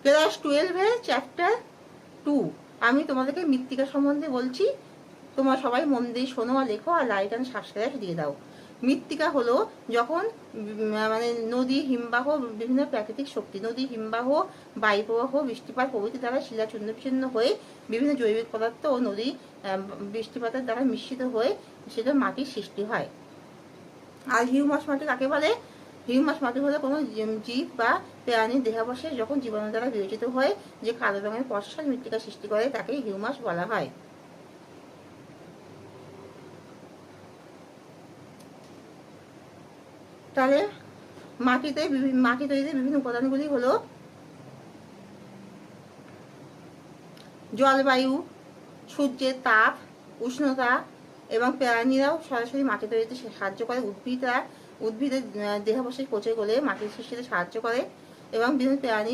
Class 12-এর chapter 2 আমি তোমাদেরকে মৃত্তিকা সম্বন্ধে বলছি। তোমরা সবাই মন দিয়ে শোনো আর লেখো, আর লাইক অ্যান্ড সাবস্ক্রাইব দিয়ে দাও। মৃত্তিকা হলো যখন মানে নদী, হিমবাহ, বিভিন্ন প্রাকৃতিক শক্তি, নদী, হিমবাহ, বায়ুপ্রবাহ, বৃষ্টিপাত প্রভৃতি দ্বারা শিলা চূর্ণবিচ্ছিন্ন হয়ে বিভিন্ন জৈবিক পদার্থ ও নদী বৃষ্টিপাতের দ্বারা মিশ্রিত হয়ে সেটা মাটির সৃষ্টি হয়। আর হিউমাস মাটি কাকে বলে? হিউমাস মাটি হলো কোনো জীব বা প্রাণীর দেহাবশেষ যখন জীবাণু দ্বারা বিয়োজিত হয়ে যে কালো রঙের পশ্চাৎ মৃত্তিকা সৃষ্টি করে তাকে হিউমাস বলা হয়। তাহলে মাটি তৈরিতে বিভিন্ন উপাদানগুলি হলো জলবায়ু, সূর্যের তাপ, উষ্ণতা, এবং প্রাণীরাও সরাসরি মাটি তৈরিতে সাহায্য করে। উদ্ভিদের দেহাবশেষ পচে গলে মাটির সৃষ্টিতে সাহায্য করে, এবং বিভিন্ন প্রাণী